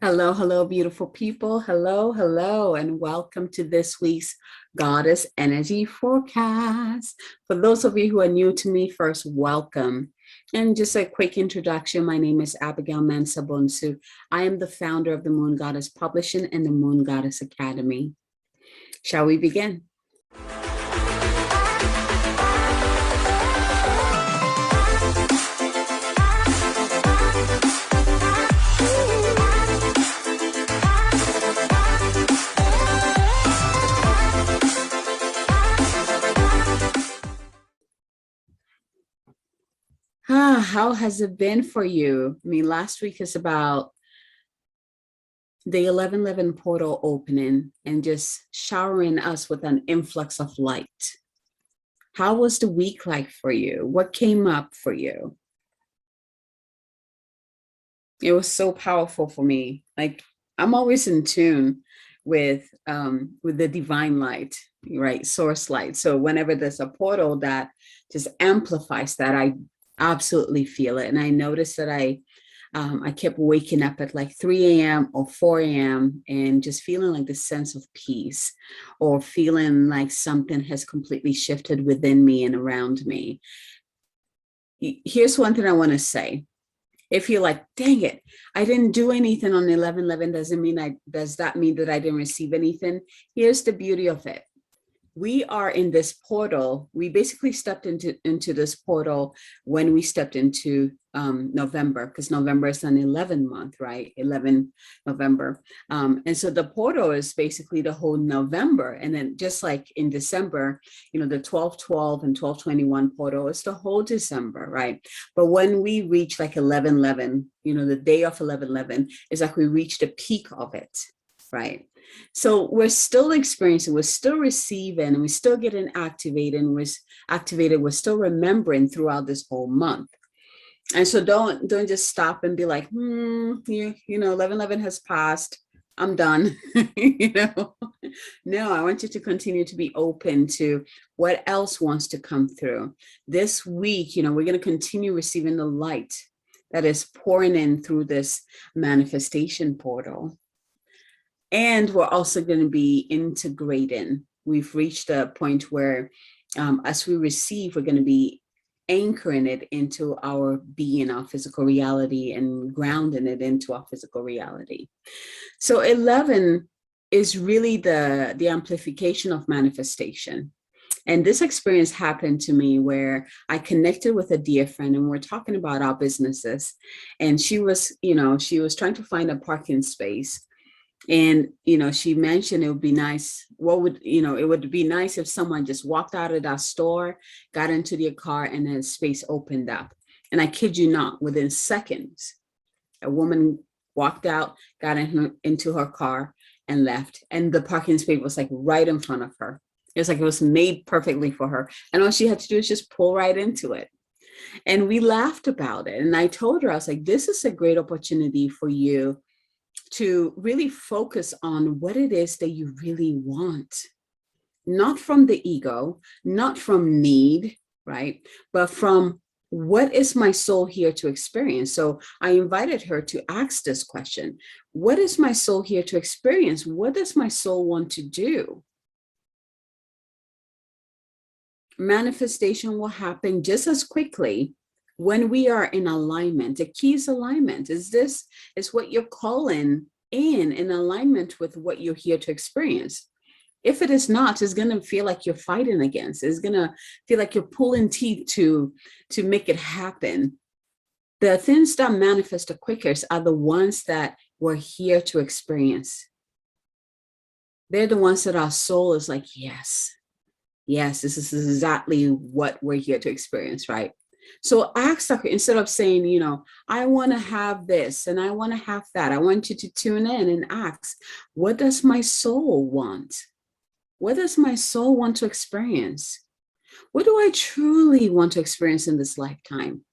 Hello, hello, beautiful people. Hello, hello, and welcome to this week's Goddess Energy Forecast. For those of you who are new to me, first, welcome. And just a quick introduction, my name is Abigail Mensah-Bonsu. I am the founder of the Moon Goddess Publishing and the Moon Goddess Academy. Shall we begin? How has it been for you? I mean, last week is about the 1111 portal opening and just showering us with an influx of light. How was the week like for you? What came up for you? It was so powerful for me. Like, I'm always in tune with the divine light, right? Source light. So whenever there's a portal that just amplifies that, I absolutely feel it. And I noticed that I kept waking up at like 3 a.m. or 4 a.m. and just feeling like this sense of peace, or feeling like something has completely shifted within me and around me. Here's one thing I want to say. If you're like, dang it, I didn't do anything on 11/11, does that mean that I didn't receive anything? Here's the beauty of it. We are in this portal. We basically stepped into this portal when we stepped into November, because November is an 11 month, right? 11 November. And so the portal is basically the whole November. And then just like in December, the 12/12 and 12/21 portal is the whole December, right? But when we reach like 11/11, the day of 11/11 is like we reach the peak of it, right? So we're still experiencing, we're still receiving, and we're still getting activated, we're still remembering throughout this whole month. And so don't just stop and be like, 11/11 has passed, I'm done. No, I want you to continue to be open to what else wants to come through. This week, we're going to continue receiving the light that is pouring in through this manifestation portal. And we're also going to be integrating. We've reached a point where as we receive, we're going to be anchoring it into our being, our physical reality, and grounding it into our physical reality. So 11 is really the amplification of manifestation. And this experience happened to me where I connected with a dear friend, and we're talking about our businesses. And she was trying to find a parking space. And, she mentioned it would be nice. It would be nice if someone just walked out of that store, got into their car, and then space opened up. And I kid you not, within seconds, a woman walked out, got into her car and left. And the parking space was like right in front of her. It was like it was made perfectly for her. And all she had to do is just pull right into it. And we laughed about it. And I told her, I was like, this is a great opportunity for you to really focus on what it is that you really want, not from the ego, not from need, right? But from what is my soul here to experience? So I invited her to ask this question. What is my soul here to experience? What does my soul want to do? Manifestation will happen just as quickly when we are in alignment. The key is alignment. Is what you're calling in alignment with what you're here to experience. If it is not, it's going to feel like you're fighting against. It's going to feel like you're pulling teeth to make it happen. The things that manifest the quickest are the ones that we're here to experience. They're the ones that our soul is like, yes, this is exactly what we're here to experience, right? So ask, instead of saying, I want to have this and I want to have that, I want you to tune in and ask, what does my soul want? What does my soul want to experience? What do I truly want to experience in this lifetime?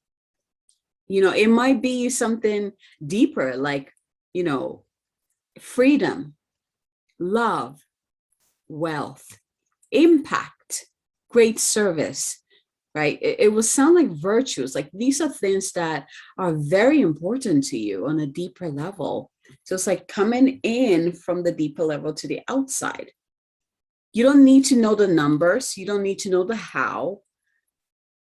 It might be something deeper, like, freedom, love, wealth, impact, great service, right? It will sound like virtues. Like, these are things that are very important to you on a deeper level. So it's like coming in from the deeper level to the outside. You don't need to know the numbers. You don't need to know the how.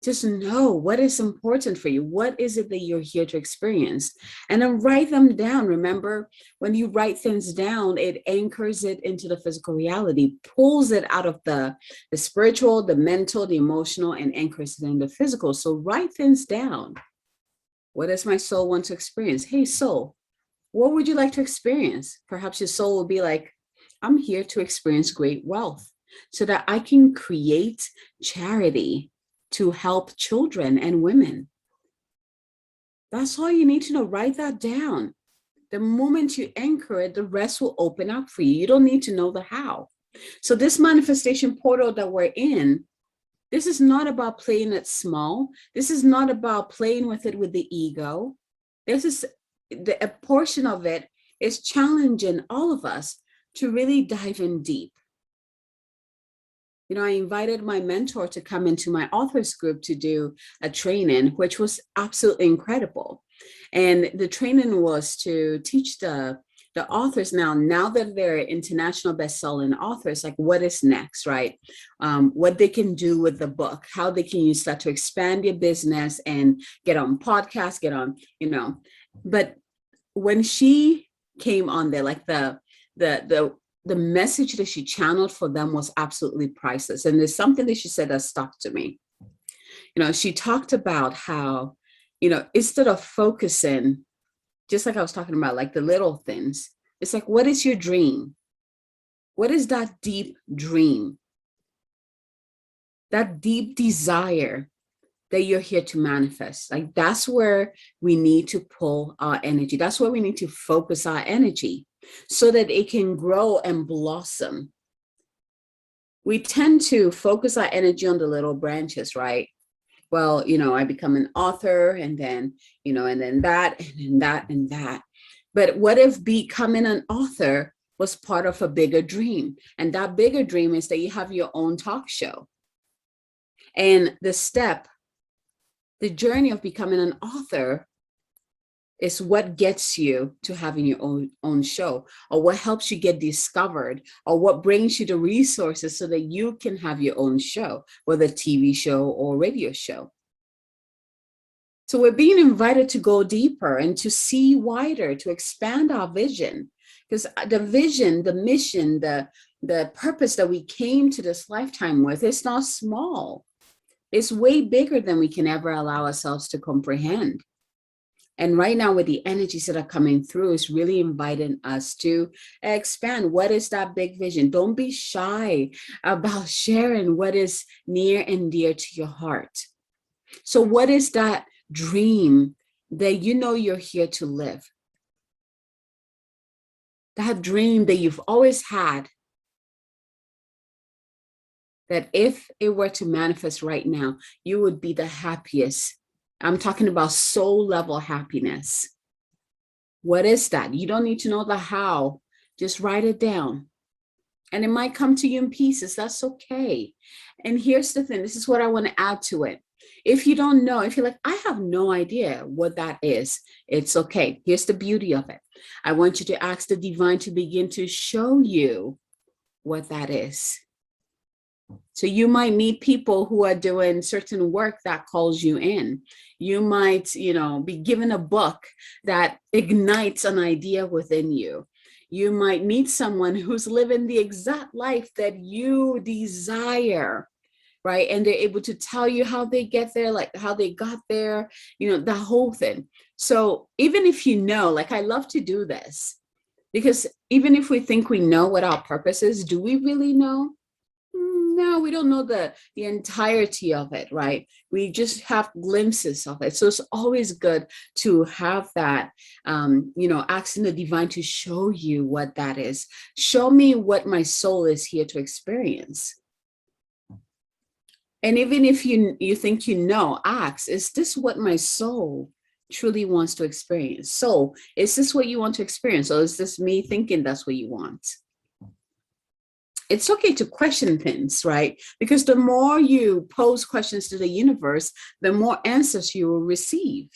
Just know what is important for you. What is it that you're here to experience? And then write them down. Remember, when you write things down, it anchors it into the physical reality, pulls it out of the spiritual, the mental, the emotional, and anchors it in the physical. So write things down. What does my soul want to experience? Hey, soul, what would you like to experience? Perhaps your soul will be like, I'm here to experience great wealth so that I can create charity to help children and women. That's all you need to know. Write that down. The moment you anchor it, the rest will open up for you. You don't need to know the how. So this manifestation portal that we're in, this is not about playing it small. This is not about playing with it with the ego. This is a portion of it is challenging all of us to really dive in deep. You know, I invited my mentor to come into my authors group to do a training, which was absolutely incredible. And the training was to teach the authors now that they're international best-selling authors, like what is next, right? What they can do with the book, how they can use that to expand their business and get on podcasts, get on, you know. But when she came on there, like the message that she channeled for them was absolutely priceless. And there's something that she said that stuck to me. You know, she talked about how, you know, instead of focusing, just like I was talking about, like the little things, it's like, what is your dream? What is that deep dream? That deep desire that you're here to manifest. Like that's where we need to pull our energy. That's where we need to focus our energy so that it can grow and blossom. We tend to focus our energy on the little branches, right? Well, you know, I become an author and then, you know, and then that, and then that, and that. But what if becoming an author was part of a bigger dream? And that bigger dream is that you have your own talk show. And the journey of becoming an author is what gets you to having your own show, or what helps you get discovered, or what brings you the resources so that you can have your own show, whether TV show or radio show. So we're being invited to go deeper and to see wider, to expand our vision, because the vision, the mission, the purpose that we came to this lifetime with is not small. It's way bigger than we can ever allow ourselves to comprehend. And right now, with the energies that are coming through, is really inviting us to expand. What is that big vision? Don't be shy about sharing what is near and dear to your heart. So what is that dream that you know you're here to live? That dream that you've always had, that if it were to manifest right now, you would be the happiest. I'm talking about soul level happiness. What is that? You don't need to know the how. Just write it down. And it might come to you in pieces. That's okay. And here's the thing. This is what I want to add to it. If you don't know, if you're like, I have no idea what that is, it's okay. Here's the beauty of it. I want you to ask the divine to begin to show you what that is. So you might meet people who are doing certain work that calls you in. You might, you know, be given a book that ignites an idea within you. You might meet someone who's living the exact life that you desire, right? And they're able to tell you how they get there, like how they got there, you know, the whole thing. So even if you know, like I love to do this, because even if we think we know what our purpose is, do we really know? No, we don't know the entirety of it, right? We just have glimpses of it. So it's always good to have that, you know, asking the divine to show you what that is. Show me what my soul is here to experience. And even if you think you know, ask, is this what my soul truly wants to experience? So is this what you want to experience? Or is this me thinking that's what you want? It's okay to question things, right? Because the more you pose questions to the universe, the more answers you will receive.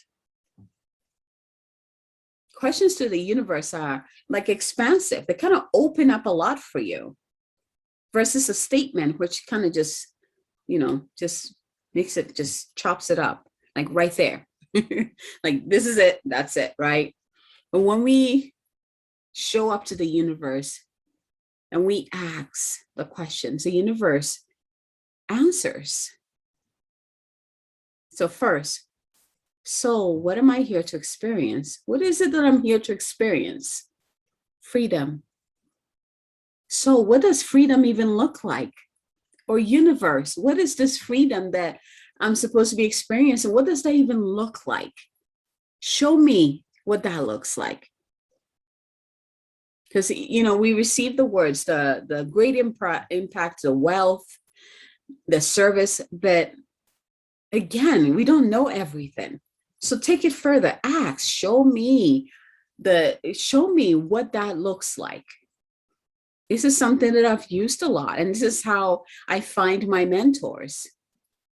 questions to the universe are like expansive. They kind of open up a lot for you versus a statement, which kind of just, just makes it, just chops it up, like right there. Like, this is it, that's it, right? But when we show up to the universe and we ask the questions, the universe answers. So first, what am I here to experience? What is it that I'm here to experience? Freedom. So what does freedom even look like? Or universe, what is this freedom that I'm supposed to be experiencing? What does that even look like? Show me what that looks like. Because, we receive the words, the great impact, the wealth, the service, but again, we don't know everything. So take it further. Ask, show me what that looks like. This is something that I've used a lot. And this is how I find my mentors.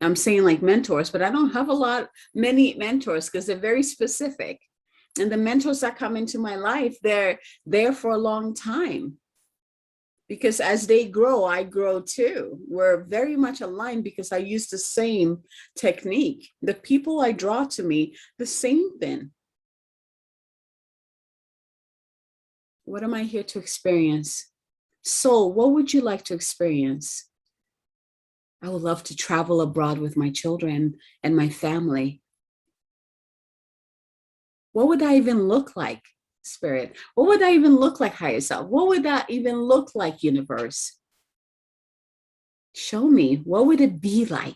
I'm saying like mentors, but I don't have many mentors because they're very specific. And the mentors that come into my life, they're there for a long time. Because as they grow, I grow too. We're very much aligned because I use the same technique. The people I draw to me, the same thing. What am I here to experience? Soul, what would you like to experience? I would love to travel abroad with my children and my family. What would that even look like, Spirit? What would that even look like, higher self? What would that even look like, universe? Show me, what would it be like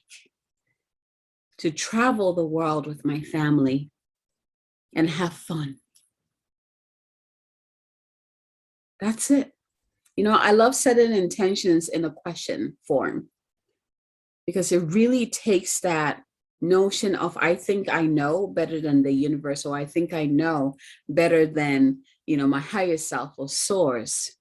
to travel the world with my family and have fun? That's it. I love setting intentions in a question form because it really takes that notion of, I think I know better than the universe, or I think I know better than, my higher self or source.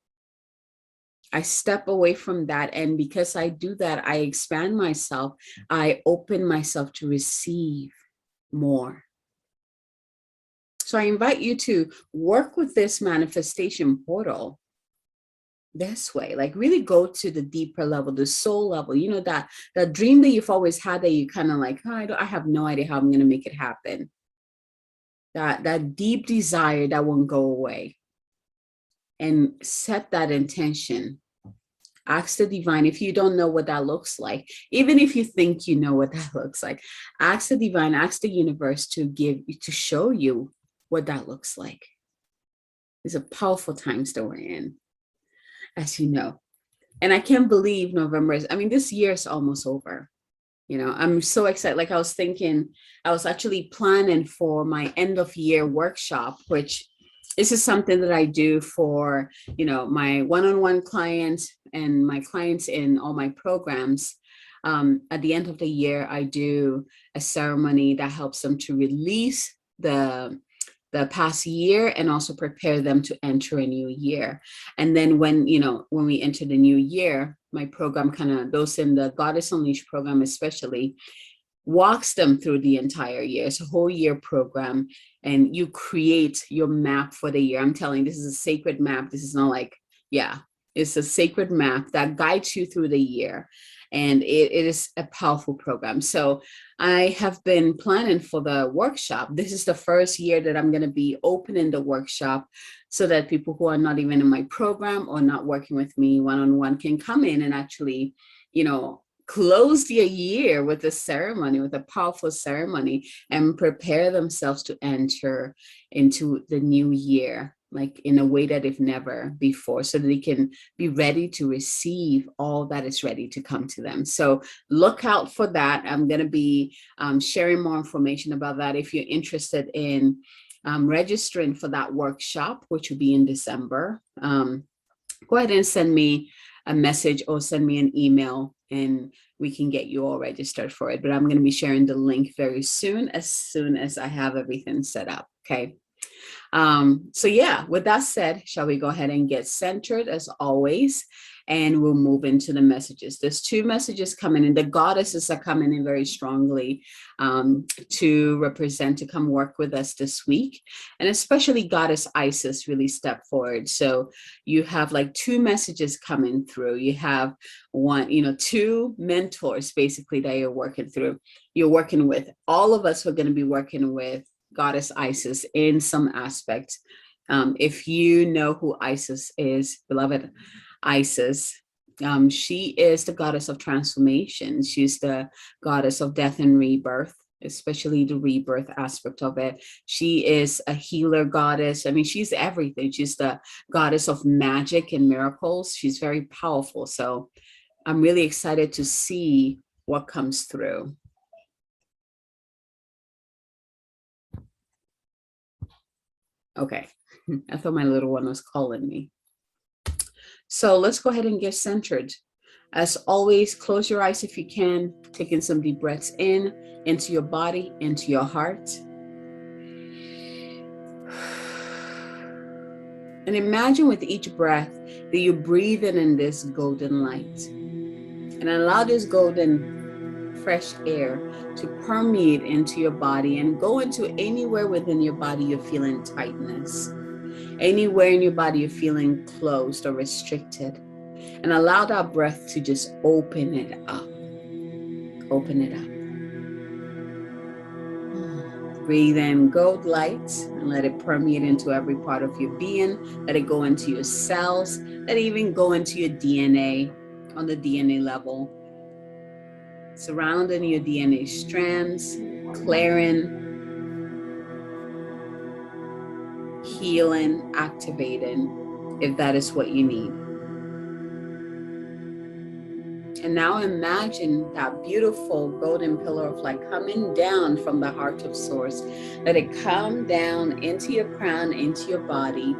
I step away from that. And because I do that, I expand myself. I open myself to receive more. So I invite you to work with this manifestation portal this way, like really go to the deeper level, the soul level, that dream that you've always had that you kind of like, I have no idea how I'm going to make it happen. That deep desire that won't go away. And set that intention. Ask the divine, if you don't know what that looks like, even if you think you know what that looks like, ask the divine, ask the universe to show you what that looks like. It's a powerful times that we're in, as you know. And I can't believe this year is almost over. I'm so excited. Like I was actually planning for my end of year workshop, which this is something that I do for, my one-on-one clients and my clients in all my programs. At the end of the year, I do a ceremony that helps them to release the past year and also prepare them to enter a new year. And then when we enter the new year, my program those in the Goddess Unleashed program especially, walks them through the entire year. It's a whole year program, and you create your map for the year. I'm telling you, this is a sacred map. This is not like, it's a sacred map that guides you through the year. And it is a powerful program. So I have been planning for the workshop. This is the first year that I'm going to be opening the workshop so that people who are not even in my program or not working with me one-on-one can come in and actually, close their year with a ceremony, with a powerful ceremony, and prepare themselves to enter into the new year, like in a way that they've never before, so that they can be ready to receive all that is ready to come to them. So look out for that. I'm going to be sharing more information about that. If you're interested in registering for that workshop, which will be in December, go ahead and send me a message or send me an email and we can get you all registered for it. But I'm going to be sharing the link very soon as I have everything set up. Okay. So with that said, shall we go ahead and get centered as always? and we'll move into the messages. There's two messages coming in. The goddesses are coming in very strongly to represent, to come work with us this week. And especially Goddess Isis really stepped forward. So you have like two messages coming through. You have one, two mentors basically that you're working through. You're working with. All of us are going to be working with Goddess Isis in some aspect. If you know who Isis is, beloved Isis, she is the goddess of transformation. She's the goddess of death and rebirth, especially the rebirth aspect of it. She is a healer goddess. I mean, she's everything. She's the goddess of magic and miracles. She's very powerful. So I'm really excited to see what comes through. Okay, I thought my little one was calling me. So let's go ahead and get centered. As always, close your eyes if you can, taking some deep breaths in, into your body, into your heart. And imagine with each breath that you're breathing in this golden light. And allow this golden fresh air to permeate into your body and go into anywhere within your body you're feeling tightness. Anywhere in your body you're feeling closed or restricted. And allow that breath to just open it up. Open it up. Breathe in gold light and let it permeate into every part of your being. Let it go into your cells. Let it even go into your DNA on the DNA level. Surrounding your DNA strands, clearing, healing, activating, if that is what you need. And now imagine that beautiful golden pillar of light coming down from the heart of source. Let it come down into your crown, into your body,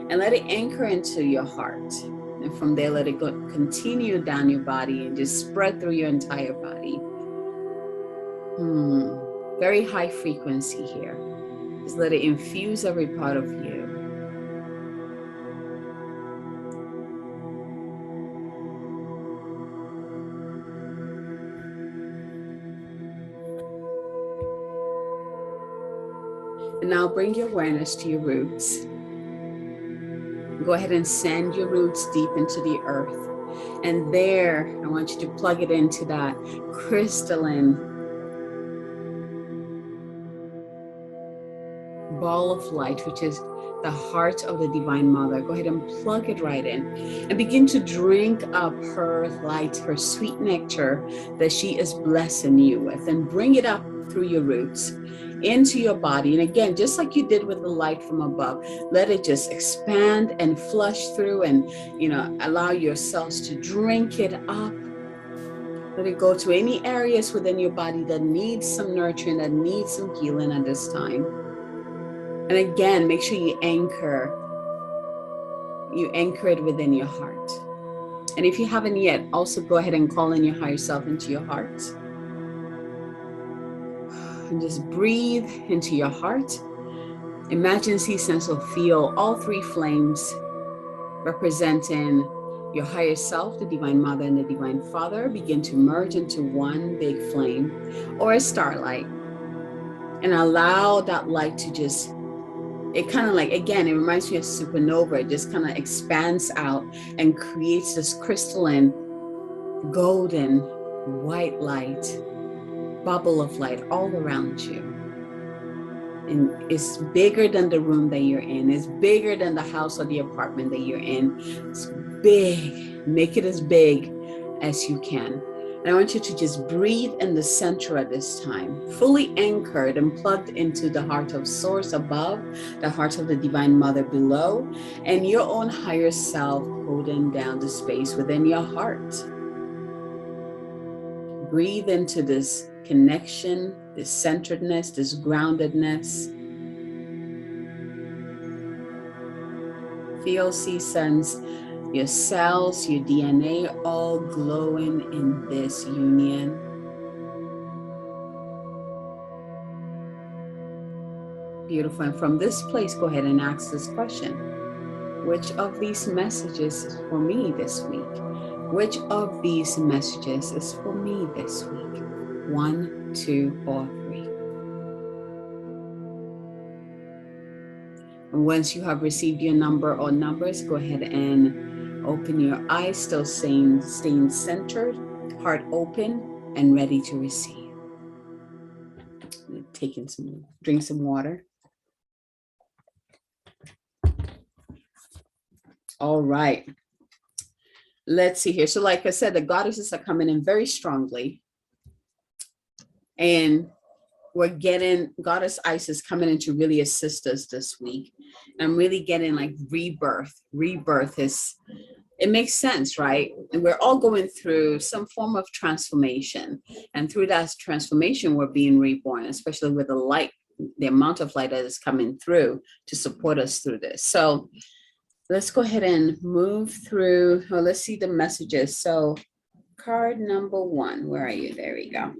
and let it anchor into your heart. And from there, let it go, continue down your body and just spread through your entire body. Very high frequency here. Just let it infuse every part of you. And now bring your awareness to your roots. Go ahead and send your roots deep into the earth. And there, I want you to plug it into that crystalline ball of light, which is the heart of the Divine Mother. Go ahead and plug it right in and begin to drink up her light, her sweet nectar that she is blessing you with, and bring it up through your roots into your body. And again, just like you did with the light from above, let it just expand and flush through and, allow your cells to drink it up. Let it go to any areas within your body that needs some nurturing, that needs some healing at this time. And again, make sure you anchor it within your heart. And if you haven't yet, also go ahead and call in your higher self into your heart. And just breathe into your heart. Imagine, see, sense, or feel all three flames representing your higher self, the Divine Mother and the Divine Father, begin to merge into one big flame or a starlight. And allow that light to just, it kind of like, again, it reminds me of supernova. It just kind of expands out and creates this crystalline, golden, white light, bubble of light all around you. And it's bigger than the room that you're in. It's bigger than the house or the apartment that you're in. It's big. Make it as big as you can. And I want you to just breathe in the center at this time, fully anchored and plugged into the heart of Source above, the heart of the Divine Mother below, and your own higher self holding down the space within your heart. Breathe into this connection, this centeredness, this groundedness. Feel, see, sense your cells, your DNA all glowing in this union. Beautiful. And from this place, go ahead and ask this question. Which of these messages is for me this week? Which of these messages is for me this week? 1, 2, or 3. And once you have received your number or numbers, go ahead and open your eyes, still staying centered, heart open, and ready to receive. Drink some water. All right. Let's see here. So like I said, the goddesses are coming in very strongly. And we're getting Goddess Isis coming in to really assist us this week. I'm really getting like rebirth. Rebirth is, it makes sense, right? And we're all going through some form of transformation. And through that transformation, we're being reborn, especially with the light, the amount of light that is coming through to support us through this. So let's go ahead and move through. Well, let's see the messages. So card number 1, where are you? There we go.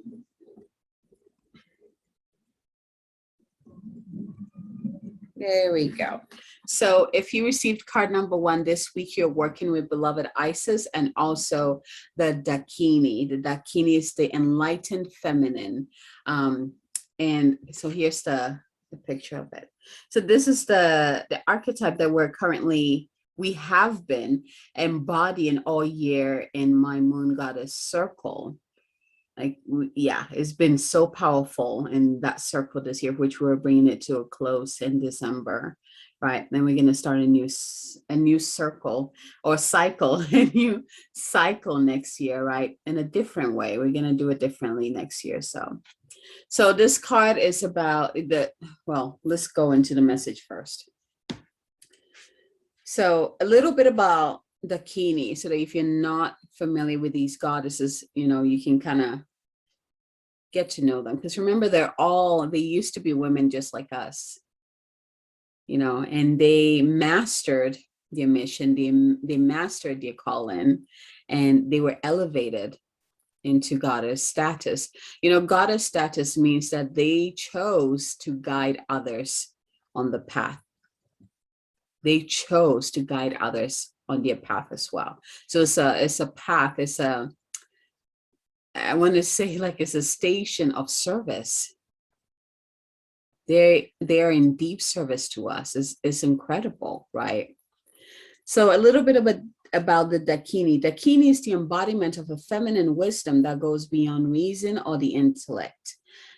There we go. So if you received card number 1 this week, you're working with beloved Isis and also the Dakini. The Dakini is the enlightened feminine. And so here's the picture of it. So this is the archetype that we have been embodying all year in my moon goddess circle. Like, yeah, it's been so powerful in that circle this year, which we're bringing it to a close in December, right? Then we're going to start a new circle or cycle, a new cycle next year, right? In a different way. We're going to do it differently next year. So this card is about let's go into the message first. So a little bit about Dakini, so that if you're not familiar with these goddesses, you can kind of get to know them. Because remember, they used to be women just like us, and they mastered their mission, they mastered their calling, and they were elevated into goddess status. Goddess status means that they chose to guide others on the path. They chose to guide others on their path as well. So it's a path. I want to say like it's a station of service. They are in deep service to us. It's incredible, right? So a little bit about the Dakini. Dakini is the embodiment of a feminine wisdom that goes beyond reason or the intellect.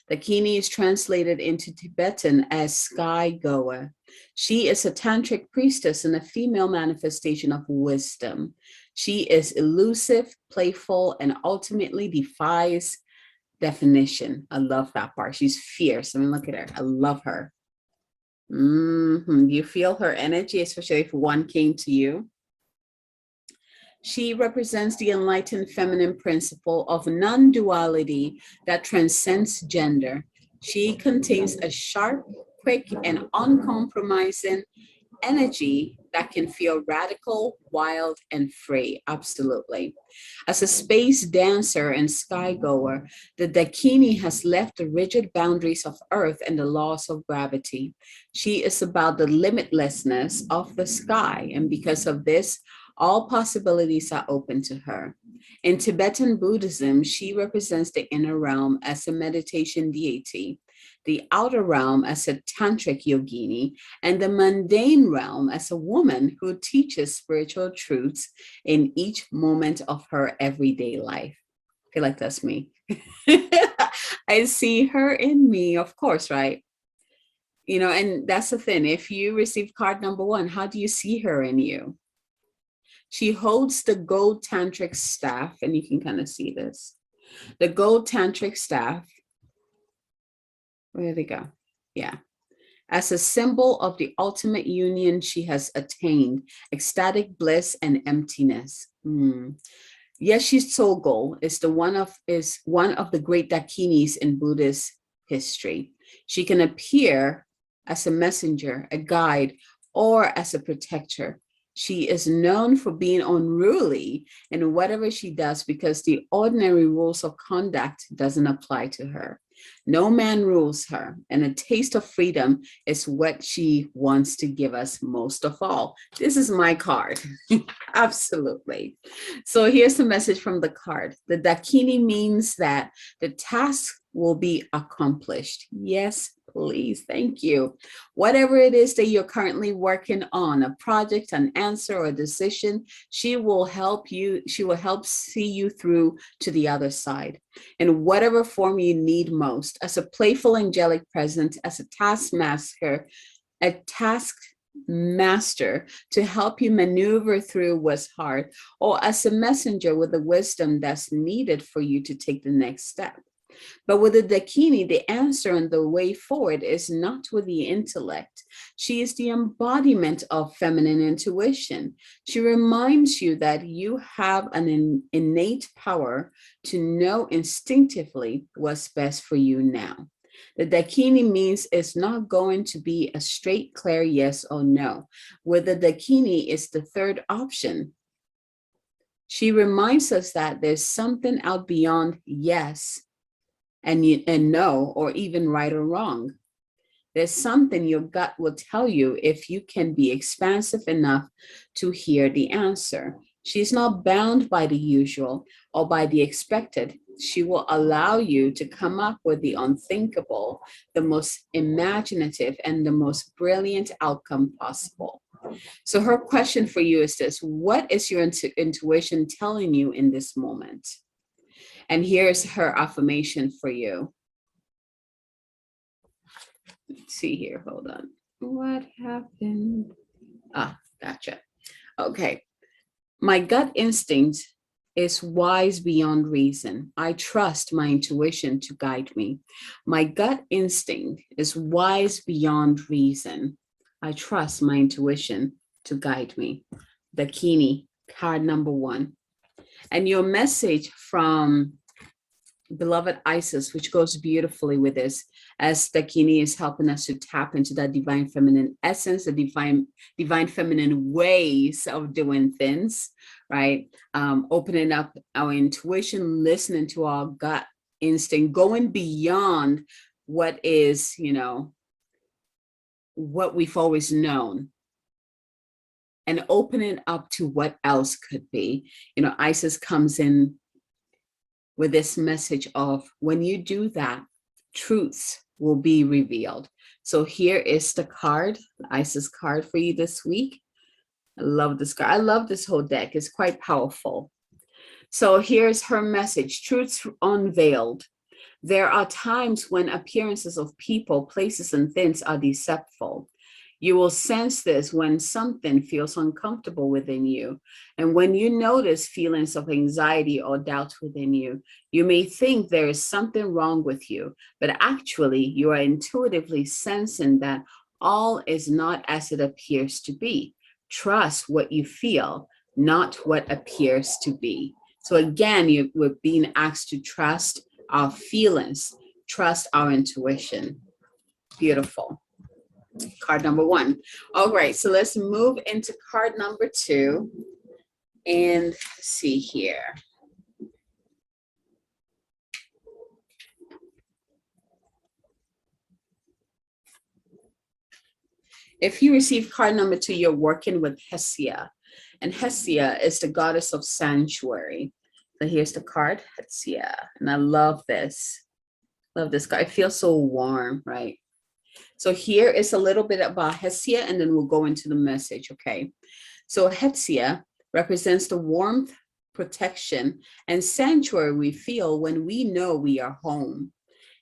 Dakini is translated into Tibetan as sky goer. She is a tantric priestess and a female manifestation of wisdom. She is elusive, playful, and ultimately defies definition. I love that part. She's fierce. I mean, look at her. I love her. You feel her energy, especially if one came to you. She represents the enlightened feminine principle of non-duality that transcends gender. She contains a sharp, quick, and uncompromising energy that can feel radical, wild, and free. Absolutely. As a space dancer and skygoer, the Dakini has left the rigid boundaries of Earth and the laws of gravity. She is about the limitlessness of the sky, and because of this, all possibilities are open to her. In Tibetan Buddhism, she represents the inner realm as a meditation deity, the outer realm as a tantric yogini, and the mundane realm as a woman who teaches spiritual truths in each moment of her everyday life. I feel like that's me. I see her in me, of course, right? And that's the thing. If you receive card number 1, how do you see her in you? She holds the gold tantric staff, and you can kind of see this. The gold tantric staff, where did it go? Yeah. As a symbol of the ultimate union she has attained, ecstatic bliss and emptiness. Yeshe Tsogyal is one of the great Dakinis in Buddhist history. She can appear as a messenger, a guide, or as a protector. She is known for being unruly in whatever she does because the ordinary rules of conduct doesn't apply to her. No man rules her, and a taste of freedom is what she wants to give us most of all. This is my card. Absolutely. So here's the message from the card. The Dakini means that the task will be accomplished. Yes, please. Thank you. Whatever it is that you're currently working on, a project, an answer, or a decision, she will help you. She will help see you through to the other side in whatever form you need most, as a playful angelic presence, as a task master to help you maneuver through what's hard, or as a messenger with the wisdom that's needed for you to take the next step. But with the Dakini, the answer and the way forward is not with the intellect. She is the embodiment of feminine intuition. She reminds you that you have an innate power to know instinctively what's best for you now. The Dakini means it's not going to be a straight, clear yes or no. With the Dakini, it's the third option. She reminds us that there's something out beyond yes and no, or even right or wrong. There's something your gut will tell you if you can be expansive enough to hear the answer. She's not bound by the usual or by the expected. She will allow you to come up with the unthinkable, the most imaginative, and the most brilliant outcome possible. So her question for you is this: what is your intuition telling you in this moment? And here's her affirmation for you. Let's see here, hold on. What happened? Ah, gotcha. Okay. My gut instinct is wise beyond reason. I trust my intuition to guide me. My gut instinct is wise beyond reason. I trust my intuition to guide me. Dakini, card number 1. And your message from beloved Isis, which goes beautifully with this, as Dakini is helping us to tap into that divine feminine essence, the divine feminine ways of doing things, right? Opening up our intuition, listening to our gut instinct, going beyond what is, what we've always known, and opening up to what else could be. Isis comes in with this message of, when you do that, truths will be revealed. So here is the card, the Isis card for you this week. I love this card. I love this whole deck. It's quite powerful. So here's her message: truths unveiled. There are times when appearances of people, places, and things are deceitful. You will sense this when something feels uncomfortable within you. And when you notice feelings of anxiety or doubt within you, you may think there is something wrong with you, but actually you are intuitively sensing that all is not as it appears to be. Trust what you feel, not what appears to be. So again, we're being asked to trust our feelings, trust our intuition. Beautiful. Card number 1. All right, so let's move into card number 2 and see here. If you receive card number 2, you're working with Hestia, and Hestia is the goddess of sanctuary. So here's the card, Hestia, and I love this. Love this card. It feels so warm, right? So here is a little bit about Hestia, and then we'll go into the message, okay? So Hestia represents the warmth, protection, and sanctuary we feel when we know we are home.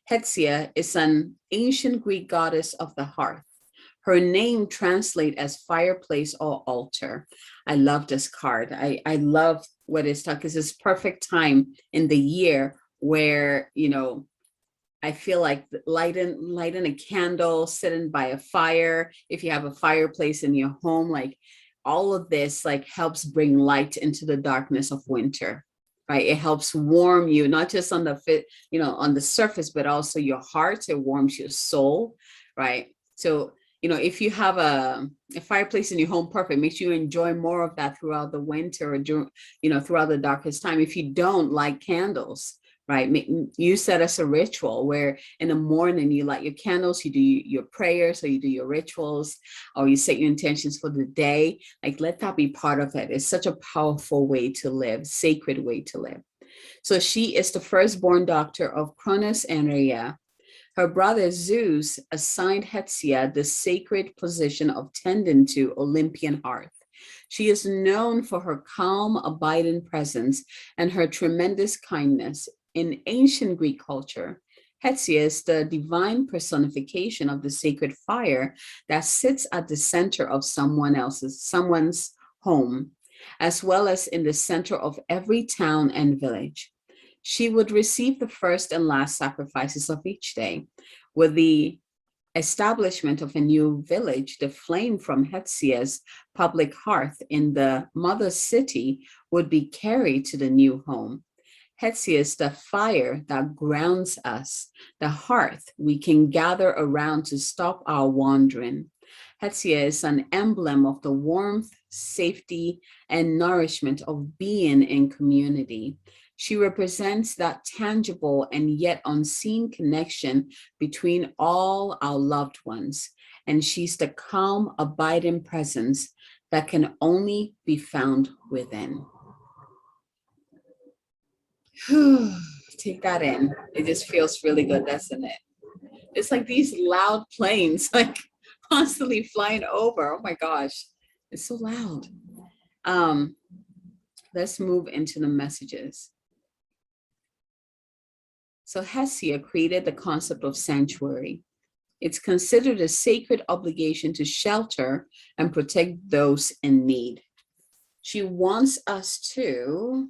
Hestia is an ancient Greek goddess of the hearth. Her name translates as fireplace or altar. I love this card. I love what it's talking, because it's perfect time in the year where, I feel like lighting a candle, sitting by a fire. If you have a fireplace in your home, like all of this, like helps bring light into the darkness of winter, right? It helps warm you, not just on on the surface, but also your heart. It warms your soul, right? So, if you have a fireplace in your home, perfect. Makes you enjoy more of that throughout the winter or throughout the darkest time. If you don't, like candles, right? Use that as a ritual where in the morning you light your candles, you do your prayers, or you do your rituals, or you set your intentions for the day. Like, let that be part of it. It's such a powerful way to live, sacred way to live. So she is the firstborn daughter of Cronus and Rhea. Her brother Zeus assigned Hestia the sacred position of tending to Olympian hearth. She is known for her calm, abiding presence and her tremendous kindness. In ancient Greek culture, Hestia is the divine personification of the sacred fire that sits at the center of someone's home, as well as in the center of every town and village. She would receive the first and last sacrifices of each day. With the establishment of a new village, the flame from Hetsia's public hearth in the mother city would be carried to the new home. Hetsia is the fire that grounds us, the hearth we can gather around to stop our wandering. Hetsia is an emblem of the warmth, safety, and nourishment of being in community. She represents that tangible and yet unseen connection between all our loved ones. And she's the calm, abiding presence that can only be found within. Take that in. It just feels really good, doesn't it? It's like these loud planes, like constantly flying over. Oh my gosh, it's so loud. Let's move into the messages. So Hestia created the concept of sanctuary. It's considered a sacred obligation to shelter and protect those in need. She wants us to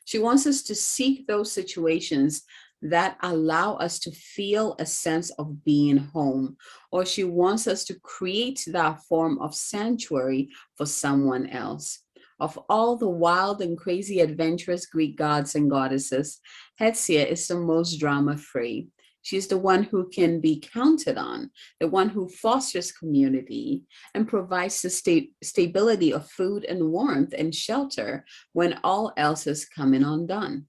seek those situations that allow us to feel a sense of being home, or she wants us to create that form of sanctuary for someone else. Of all the wild and crazy adventurous Greek gods and goddesses, Hestia is the most drama-free. She's the one who can be counted on, the one who fosters community and provides the stability of food and warmth and shelter when all else is coming undone.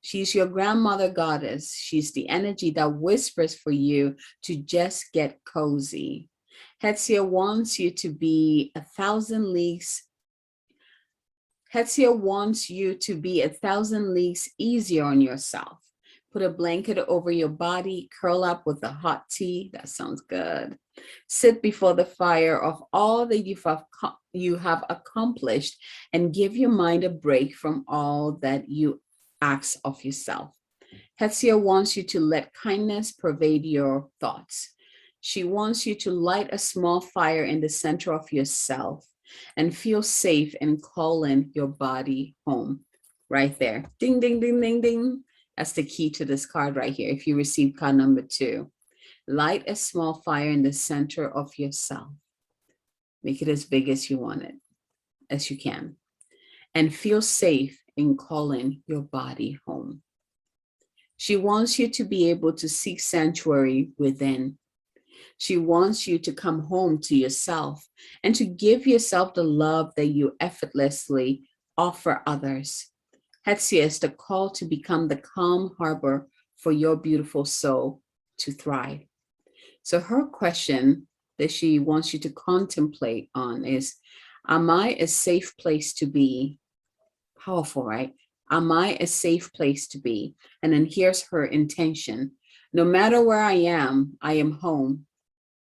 She's your grandmother goddess. She's the energy that whispers for you to just get cozy. Hestia wants you to be 1,000 leagues. Hestia wants you to be 1,000 leagues easier on yourself. Put a blanket over your body, curl up with a hot tea. That sounds good. Sit before the fire of all that you have accomplished and give your mind a break from all that you ask of yourself. Hestia wants you to let kindness pervade your thoughts. She wants you to light a small fire in the center of yourself and feel safe in calling your body home. Right there. Ding, ding, ding, ding, ding. That's the key to this card right here. If you receive card number 2, light a small fire in the center of yourself. Make it as big as you want it, as you can, and feel safe in calling your body home. She wants you to be able to seek sanctuary within. She wants you to come home to yourself and to give yourself the love that you effortlessly offer others. Hestia is the call to become the calm harbor for your beautiful soul to thrive. So her question that she wants you to contemplate on is, am I a safe place to be? Powerful, right? Am I a safe place to be? And then here's her intention. No matter where I am home.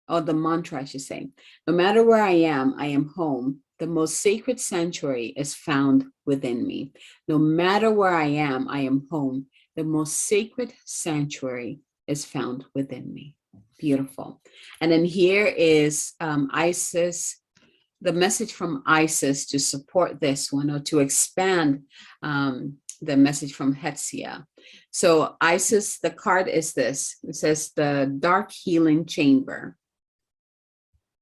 Or the mantra, I should say. No matter where I am home. The most sacred sanctuary is found within me. No matter where I am home. The most sacred sanctuary is found within me. Beautiful. And then here is Isis, the message from Isis to support this one, or to expand the message from Hestia. So Isis, the card is this. It says the dark healing chamber.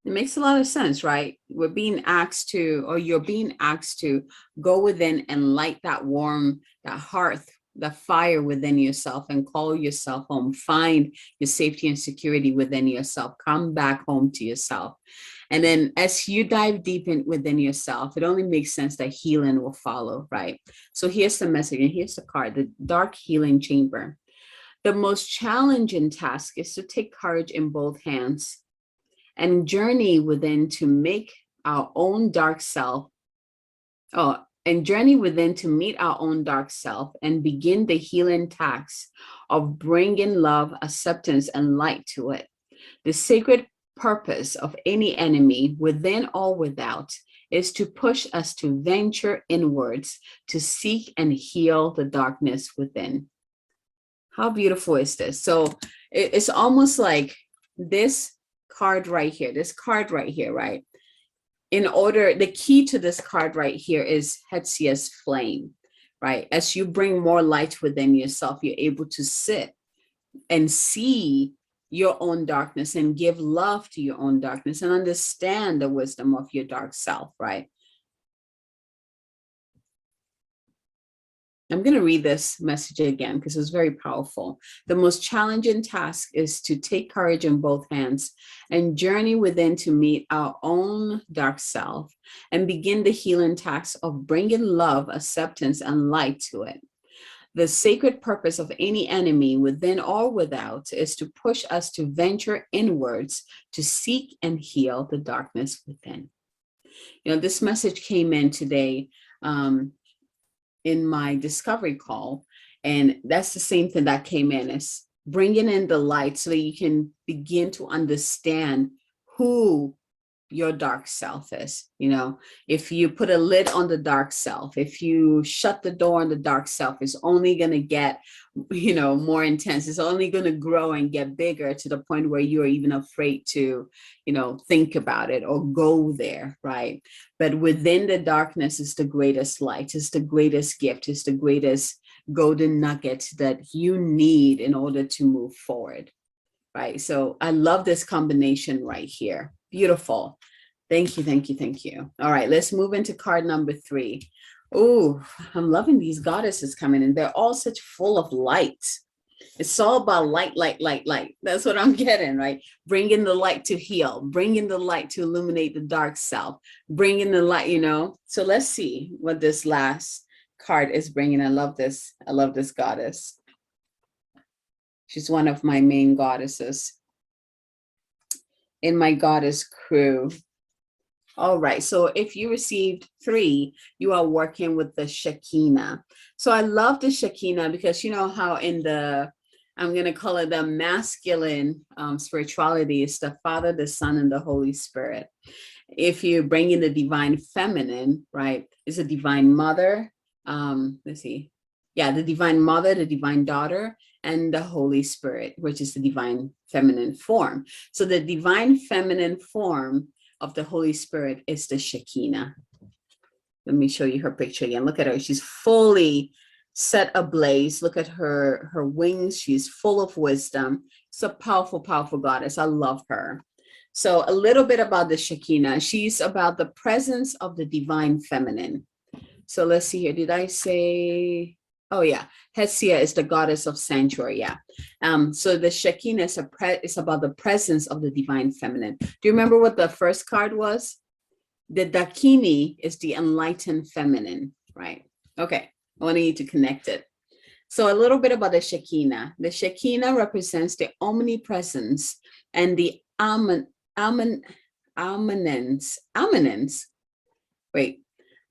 It makes a lot of sense, right? We're being asked to, or you're being asked to go within and light that warm, that hearth, the fire within yourself and call yourself home. Find your safety and security within yourself. Come back home to yourself. And then as you dive deep in within yourself, it only makes sense that healing will follow, right? So here's the message, and here's the card, the dark healing chamber. The most challenging task is to take courage in both hands and journey within to make our own dark self. And journey within to meet our own dark self and begin the healing task of bringing love, acceptance, and light to it. The sacred purpose of any enemy, within or without, is to push us to venture inwards, to seek and heal the darkness within. How beautiful is this? So it's almost like this card right here, right? The key to this card right here is Hetsia's flame, right? As you bring more light within yourself, you're able to sit and see your own darkness and give love to your own darkness and understand the wisdom of your dark self, right? I'm going to read this message again because it's very powerful. The most challenging task is to take courage in both hands and journey within to meet our own dark self and begin the healing task of bringing love, acceptance, and light to it. The sacred purpose of any enemy, within or without, is to push us to venture inwards to seek and heal the darkness within. You know, this message came in today in my discovery call, and that's the same thing that came in, is bringing in the light so that you can begin to understand who your dark self is. You know, if you put a lid on the dark self, if you shut the door on the dark self, it's only going to get, you know, more intense. It's only going to grow and get bigger to the point where you are even afraid to, you know, think about it or go there, right? But within the darkness is the greatest light, is the greatest gift, is the greatest golden nugget that you need in order to move forward. Right. So I love this combination right here. Beautiful. Thank you. Thank you. Thank you. All right. Let's move into card number 3. Oh, I'm loving these goddesses coming in. They're all such full of light. It's all about light, light, light, light. That's what I'm getting, right? Bringing the light to heal, bringing the light to illuminate the dark self, bringing the light, you know. So let's see what this last card is bringing. I love this. I love this goddess. She's one of my main goddesses in my goddess crew. All right, so if you received 3, you are working with the Shekinah. So I love the Shekinah because you know how in the, I'm going to call it the masculine spirituality, is the Father, the Son, and the Holy Spirit. If you bring in the divine feminine, right, it's a divine mother. Let's see. Yeah, the divine mother, the divine daughter, and the Holy Spirit, which is the divine feminine form. So the divine feminine form of the Holy Spirit is the Shekinah. Let me show you her picture again. Look at her. She's fully set ablaze. Look at her wings. She's full of wisdom. It's a powerful, powerful goddess. I love her. So a little bit about the Shekinah. She's about the presence of the divine feminine. So let's see here. Did I say... Oh yeah, Hesia is the goddess of sanctuary. Yeah. So the Shekinah is about the presence of the divine feminine. Do you remember what the first card was? The Dakini is the enlightened feminine, right? Okay, I want you to connect it. So a little bit about the Shekinah. The Shekinah represents the omnipresence and the immanence. Wait.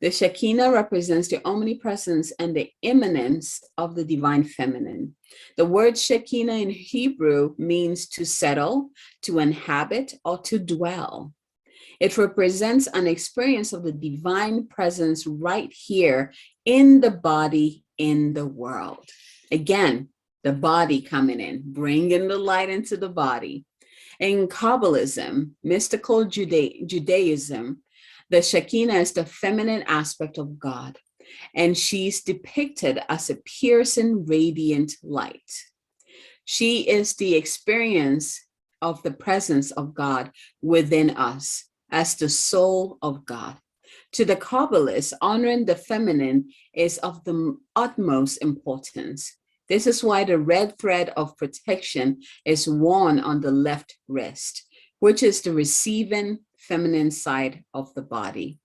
The Shekinah represents the omnipresence and the immanence of the divine feminine. The word Shekinah in Hebrew means to settle, to inhabit, or to dwell. It represents an experience of the divine presence right here in the body, in the world. Again, the body coming in, bringing the light into the body. In Kabbalism, mystical Judaism, the Shekinah is the feminine aspect of God, and she's depicted as a piercing, radiant light. She is the experience of the presence of God within us as the soul of God. To the Kabbalists, honoring the feminine is of the utmost importance. This is why the red thread of protection is worn on the left wrist, which is the receiving feminine side of the body.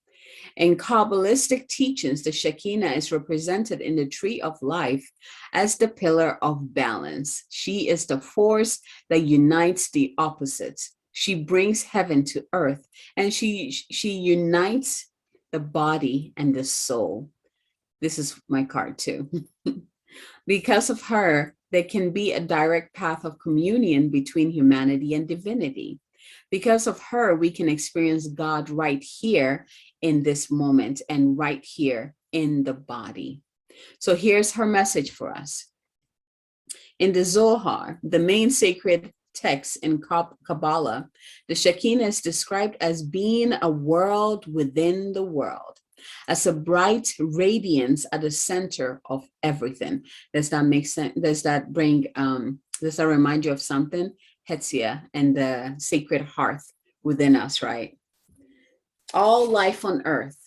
In Kabbalistic teachings, the Shekinah is represented in the tree of life as the pillar of balance. She is the force that unites the opposites. She brings heaven to earth, and she unites the body and the soul. This is my card too. Because of her, there can be a direct path of communion between humanity and divinity. Because of her, we can experience God right here in this moment and right here in the body. So here's her message for us. In the Zohar, the main sacred text in Kabbalah, the Shekinah is described as being a world within the world, as a bright radiance at the center of everything. Does that make sense? Does that remind you of something? Hetzia and the sacred hearth within us, right? All life on earth,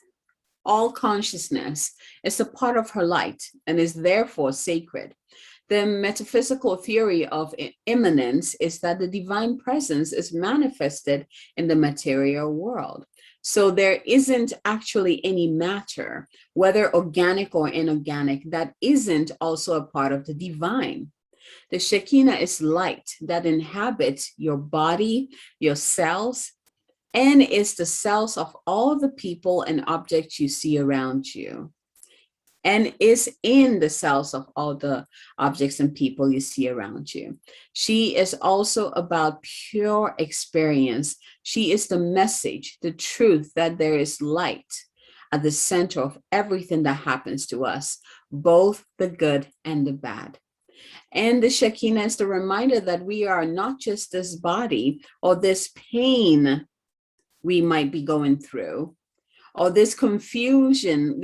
all consciousness is a part of her light and is therefore sacred. The metaphysical theory of immanence is that the divine presence is manifested in the material world. So there isn't actually any matter, whether organic or inorganic, that isn't also a part of the divine. The Shekinah is light that inhabits your body, your cells, and is the cells of all the people and objects you see around you, and is in the cells of all the objects and people you see around you. She is also about pure experience. She is the message, the truth that there is light at the center of everything that happens to us, both the good and the bad. And the Shekinah is the reminder that we are not just this body or this pain we might be going through, or this confusing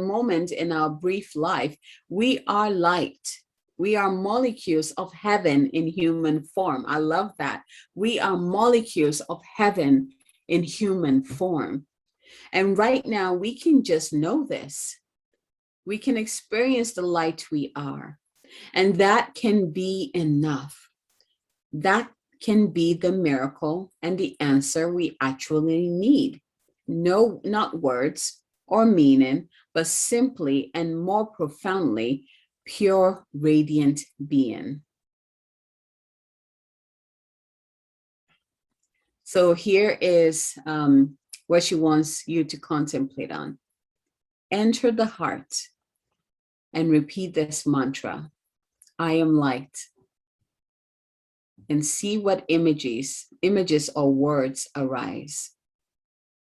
moment in our brief life. We are light. We are molecules of heaven in human form. I love that. We are molecules of heaven in human form. And right now, we can just know this. We can experience the light we are. And that can be enough. That can be the miracle and the answer we actually need. No, not words or meaning, but simply and more profoundly, pure, radiant being. So here is what she wants you to contemplate on. Enter the heart and repeat this mantra: I am light. And see what images or words arise.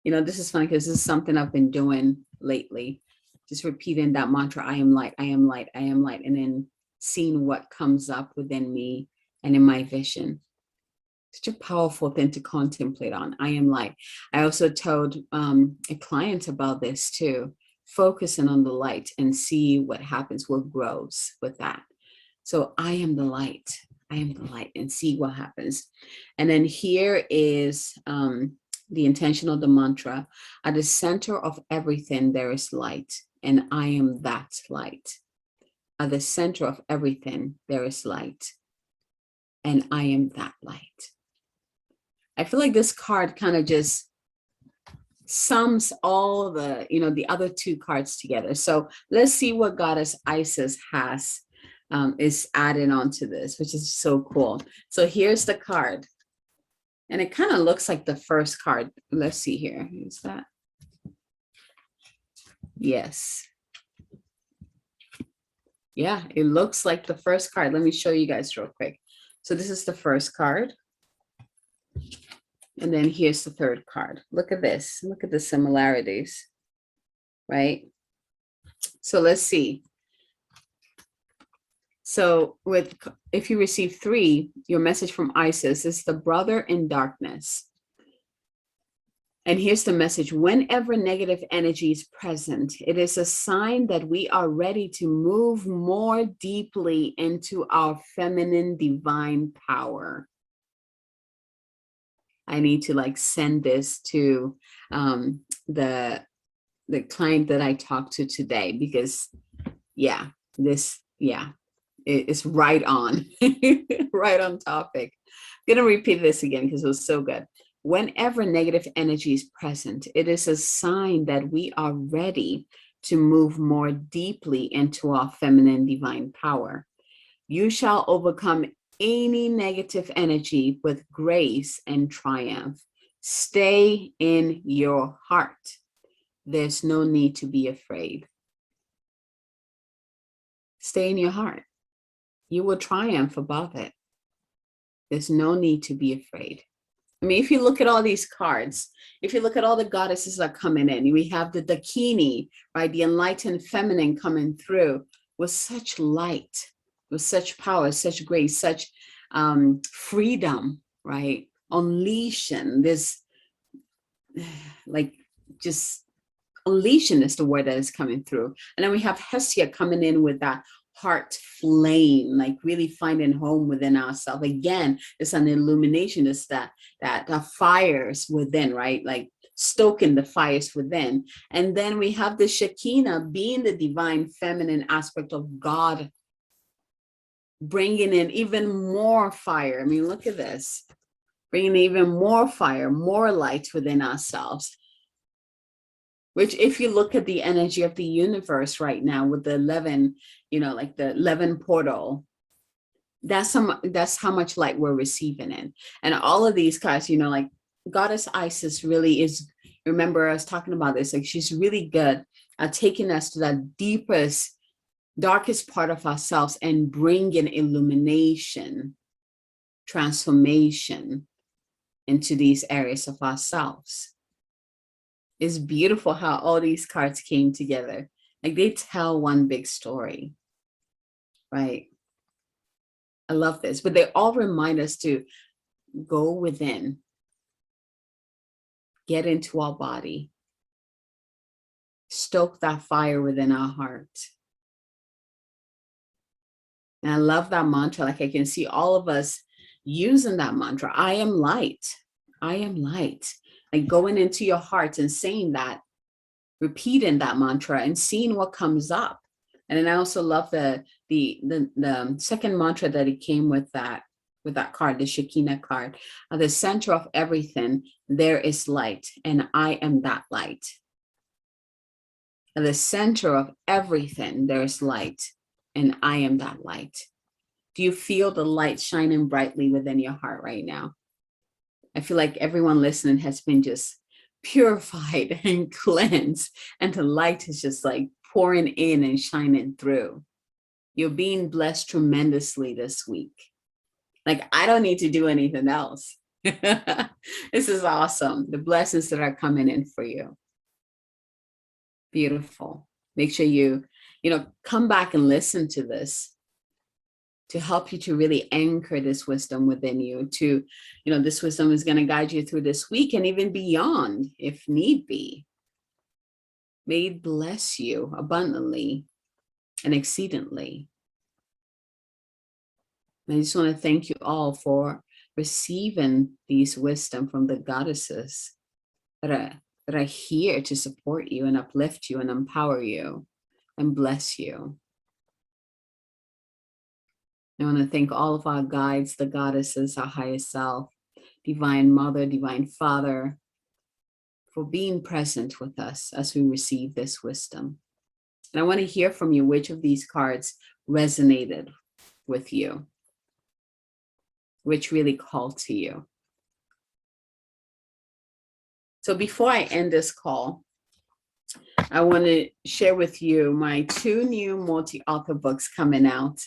You know, this is funny because this is something I've been doing lately. Just repeating that mantra, I am light, I am light, I am light, and then seeing what comes up within me and in my vision. Such a powerful thing to contemplate on. I am light. I also told a client about this too, focusing on the light and see what happens, what grows with that. So I am the light. I am the light, and see what happens. And then here is the intention of the mantra. At the center of everything, there is light, and I am that light. At the center of everything, there is light, and I am that light. I feel like this card kind of just sums all the, the other two cards together. So let's see what Goddess Isis has is added on to this, which is so cool. So here's the card. And it kind of looks like the first card. Let's see here. Is that? Yes. Yeah, it looks like the first card. Let me show you guys real quick. So this is the first card. And then here's the third card. Look at this. Look at the similarities, right? So let's see. So if you receive 3, your message from Isis is the brother in darkness. And here's the message: whenever negative energy is present, it is a sign that we are ready to move more deeply into our feminine divine power. I need to send this to the client that I talked to today, because it's right on, right on topic. I'm gonna repeat this again because it was so good. Whenever negative energy is present, it is a sign that we are ready to move more deeply into our feminine divine power. You shall overcome any negative energy with grace and triumph. Stay in your heart. There's no need to be afraid. Stay in your heart. You will triumph above it. There's no need to be afraid. I mean, if you look at all these cards, if you look at all the goddesses that are coming in, we have the Dakini, right? The enlightened feminine coming through with such light, with such power, such grace, such freedom, right? Unleashing this, like, just unleashing is the word that is coming through. And then we have Hestia coming in with that heart flame, like really finding home within ourselves. Again, it's an illumination. It's that fires within, right? Like stoking the fires within. And then we have the Shekinah being the divine feminine aspect of God, bringing in even more fire. I mean, look at this, bringing even more fire, more light within ourselves. Which, if you look at the energy of the universe right now with the 11, like the 11 portal, that's how much light we're receiving in. And all of these cards, like Goddess Isis really is, remember I was talking about this, like she's really good at taking us to that deepest, darkest part of ourselves and bringing illumination, transformation into these areas of ourselves. It's beautiful how all these cards came together. Like they tell one big story, right? I love this, but they all remind us to go within, get into our body, stoke that fire within our heart. And I love that mantra. Like I can see all of us using that mantra. I am light. I am light. Like going into your heart and saying that, repeating that mantra and seeing what comes up. And then I also love the second mantra that it came with that card, the Shekinah card. At the center of everything, there is light, and I am that light. At the center of everything, there is light, and I am that light. Do you feel the light shining brightly within your heart right now? I feel like everyone listening has been just purified and cleansed, and the light is just like pouring in and shining through. You're being blessed tremendously this week. Like I don't need to do anything else. This is awesome. The blessings that are coming in for you. Beautiful. Make sure you come back and listen to this, to help you to really anchor this wisdom within you. To, this wisdom is going to guide you through this week and even beyond if need be. May it bless you abundantly and exceedingly. And I just want to thank you all for receiving these wisdom from the goddesses that are here to support you and uplift you and empower you and bless you. I want to thank all of our guides, the goddesses, our highest self, Divine Mother, Divine Father, for being present with us as we receive this wisdom. And I want to hear from you which of these cards resonated with you, which really called to you. So before I end this call, I want to share with you my 2 new multi-author books coming out,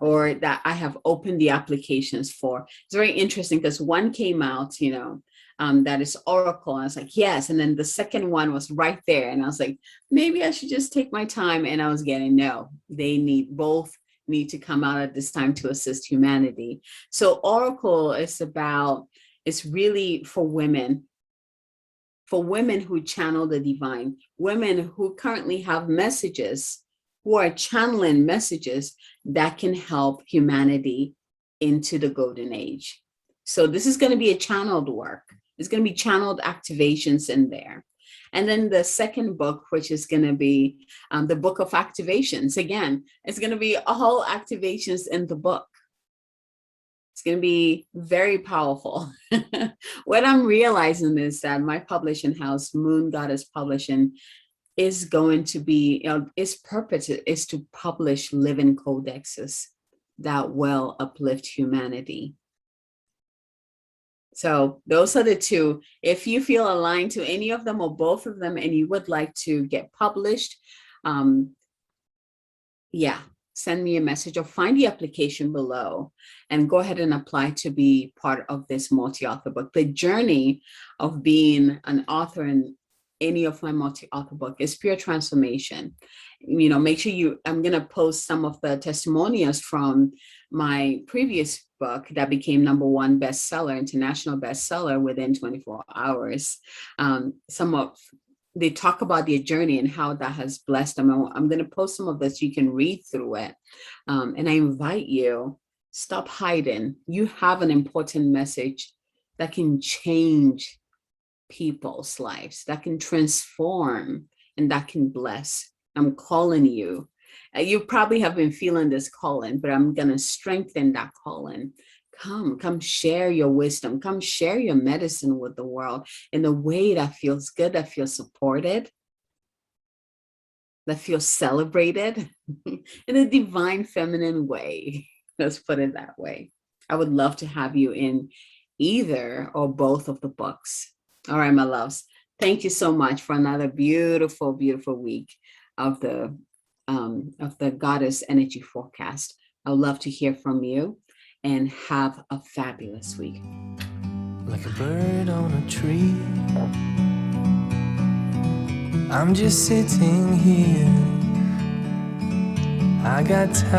or that I have opened the applications for. It's very interesting because one came out, that is Oracle. And I was like, yes. And then the second one was right there. And I was like, maybe I should just take my time. And I was getting, no, both need to come out at this time to assist humanity. So Oracle is it's really for women who channel the divine, women who currently have messages, who are channeling messages that can help humanity into the golden age. So this is going to be a channeled work. There's going to be channeled activations in there. And then the second book, which is going to be the book of activations. Again, it's going to be all activations in the book. It's going to be very powerful. What I'm realizing is that my publishing house, Moon Goddess Publishing, is going to be, its purpose is to publish living codexes that will uplift humanity. So those are the two. If you feel aligned to any of them or both of them and you would like to get published, yeah, send me a message or find the application below and go ahead and apply to be part of this multi-author book. The journey of being an author in any of my multi-author book is pure transformation. Make sure I'm going to post some of the testimonials from my previous book that became #1 bestseller, international bestseller within 24 hours. They talk about their journey and how that has blessed them. I'm going to post some of this. You can read through it. And I invite you, stop hiding. You have an important message that can change people's lives, that can transform, and that can bless. I'm calling you. You probably have been feeling this calling, but I'm going to strengthen that calling. Come share your wisdom. Come share your medicine with the world in a way that feels good, that feels supported, that feels celebrated in a divine feminine way. Let's put it that way. I would love to have you in either or both of the books. All right, my loves. Thank you so much for another beautiful, beautiful week of the Goddess Energy Forecast. I would love to hear from you and have a fabulous week. Like a bird on a tree, I'm just sitting here. I got time,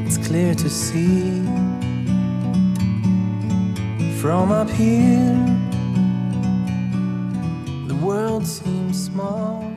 it's clear to see. From up here, the world seems small.